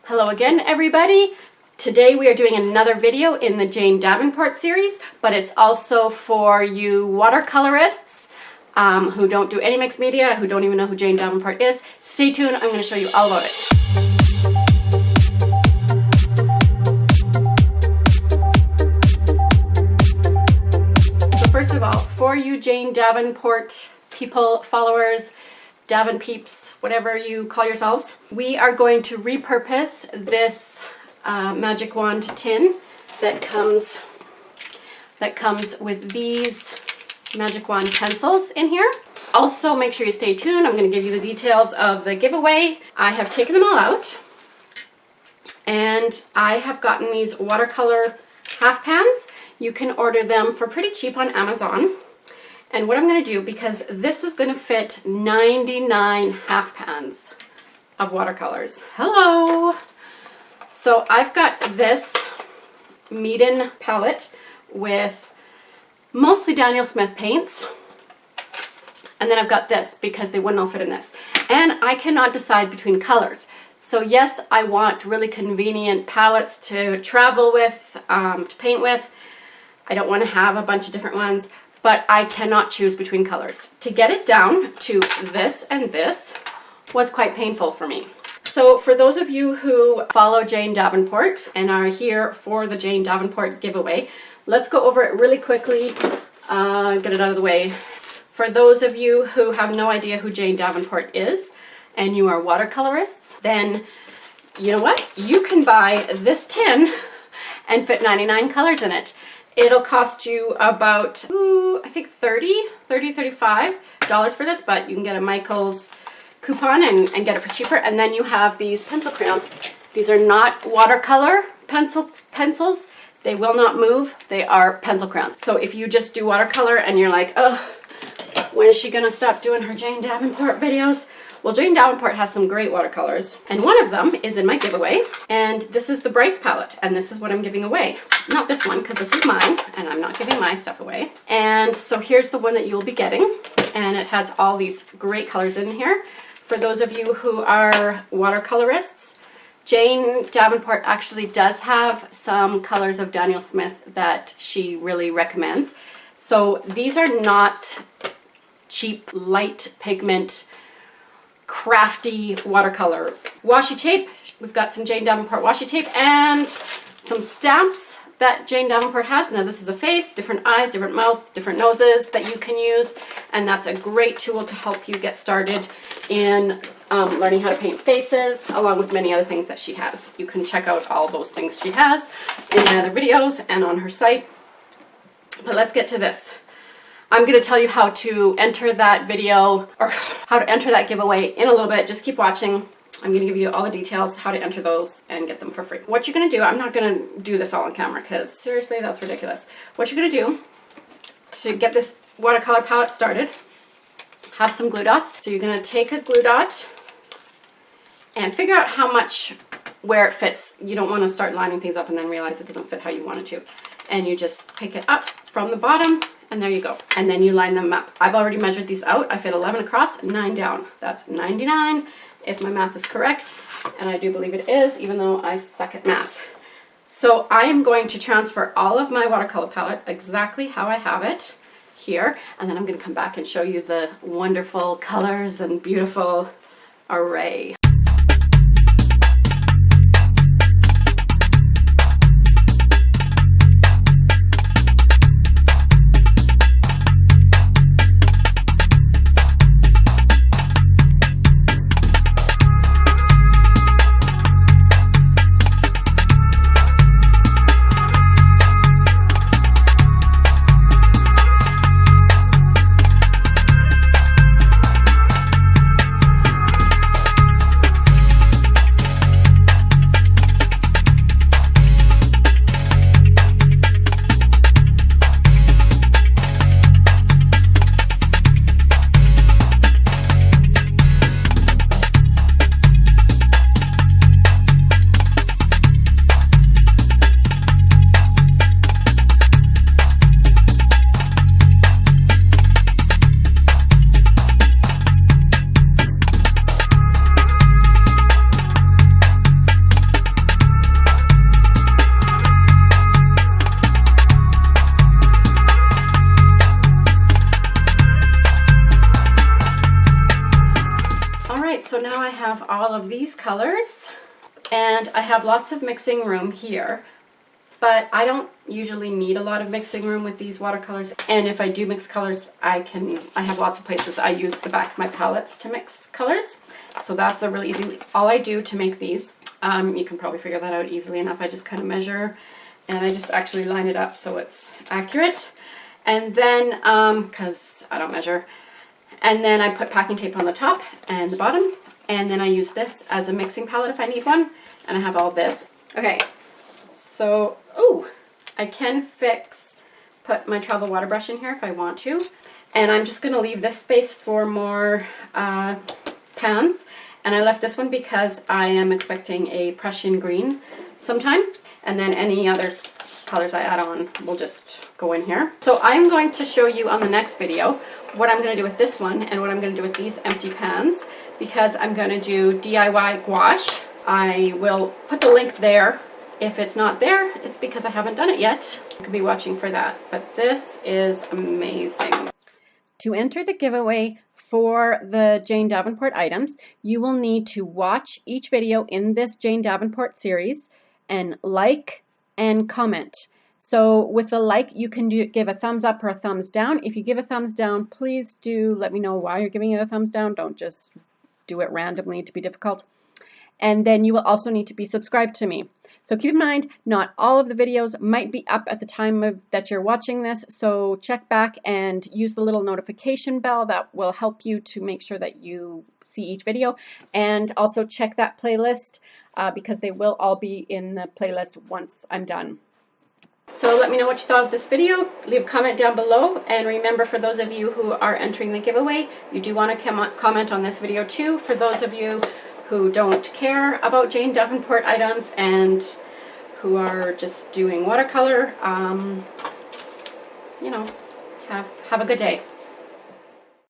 Hello again, everybody. Today we are doing another video in the Jane Davenport series, but it's also for you watercolorists who don't do any mixed media, who don't even know who Jane Davenport is. Stay tuned, I'm going to show you all about it. So first of all, for you Jane Davenport people, followers, Davin peeps, whatever you call yourselves, we are going to repurpose this magic wand tin that comes with these magic wand pencils in here. Also, make sure you stay tuned. I'm going to give you the details of the giveaway. I have taken them all out, and I have gotten these watercolor half pans. You can order them for pretty cheap on Amazon. And what I'm going to do, because this is going to fit 99 half pans of watercolors. Hello! So I've got this Meeden palette with mostly Daniel Smith paints. And then I've got this because they wouldn't all fit in this. And I cannot decide between colors. So yes, I want really convenient palettes to travel with, to paint with. I don't want to have a bunch of different ones. But I cannot choose between colors. To get it down to this and this was quite painful for me. So for those of you who follow Jane Davenport and are here for the Jane Davenport giveaway, let's go over it really quickly, get it out of the way. For those of you who have no idea who Jane Davenport is and you are watercolorists, then you know what? You can buy this tin and fit 99 colors in it. It'll cost you about, I think $35 for this, but you can get a Michael's coupon and get it for cheaper. And then you have these pencil crayons. These are not watercolor pencils. They will not move. They are pencil crayons. So if you just do watercolor and you're like, oh, when is she gonna stop doing her Jane Davenport videos? Well, Jane Davenport has some great watercolors, and one of them is in my giveaway, and this is the Brights palette, and this is what I'm giving away. Not this one, because this is mine, and I'm not giving my stuff away. And so here's the one that you'll be getting, and it has all these great colors in here. For those of you who are watercolorists, Jane Davenport actually does have some colors of Daniel Smith that she really recommends. So these are not cheap, light pigment, crafty watercolor. Washi tape, we've got some Jane Davenport washi tape and some stamps that Jane Davenport has. Now this is a face, different eyes, different mouth, different noses that you can use, and that's a great tool to help you get started in learning how to paint faces, along with many other things that she has. You can check out all those things she has in my other videos and on her site. But let's get to this. I'm going to tell you how to enter that video, or how to enter that giveaway in a little bit. Just keep watching. I'm going to give you all the details, how to enter those and get them for free. What you're going to do, I'm not going to do this all on camera because seriously, that's ridiculous. What you're going to do to get this watercolor palette started, have some glue dots. So you're going to take a glue dot and figure out how much, where it fits. You don't want to start lining things up and then realize it doesn't fit how you want it to. And you just pick it up from the bottom, and there you go. And then you line them up. I've already measured these out. I fit 11 across, 9 down. That's 99, if my math is correct. And I do believe it is, even though I suck at math. So I am going to transfer all of my watercolor palette exactly how I have it here. And then I'm going to come back and show you the wonderful colors and beautiful array. have all of these colors, and I have lots of mixing room here, but I don't usually need a lot of mixing room with these watercolors. And if I do mix colors, I have lots of places I use the back of my palettes to mix colors. So that's a really easy, all I do to make these, you can probably figure that out easily enough. I just kind of measure and I just actually line it up so it's accurate. And then, because I don't measure, and then I put packing tape on the top and the bottom, and then I use this as a mixing palette if I need one, and I have all this. Okay, so, ooh, I can put my travel water brush in here if I want to, and I'm just going to leave this space for more pans, and I left this one because I am expecting a Prussian green sometime, and then any other colors I add on will just go in here. So I'm going to show you on the next video what I'm going to do with this one and what I'm going to do with these empty pans, because I'm going to do DIY gouache. I will put the link there. If it's not there, it's because I haven't done it yet. You could be watching for that, but this is amazing. To enter the giveaway for the Jane Davenport items, you will need to watch each video in this Jane Davenport series and like and comment. So with the like, you can give a thumbs up or a thumbs down. If you give a thumbs down, please do let me know why you're giving it a thumbs down. Don't just do it randomly to be difficult. And then you will also need to be subscribed to me. So keep in mind, not all of the videos might be up at the time that you're watching this, so check back and use the little notification bell. That will help you to make sure that you see each video. And also check that playlist because they will all be in the playlist once I'm done. So let me know what you thought of this video. Leave a comment down below, and remember, for those of you who are entering the giveaway, you do want to comment on this video too. For those of you who don't care about Jane Davenport items and who are just doing watercolor, you know, have a good day.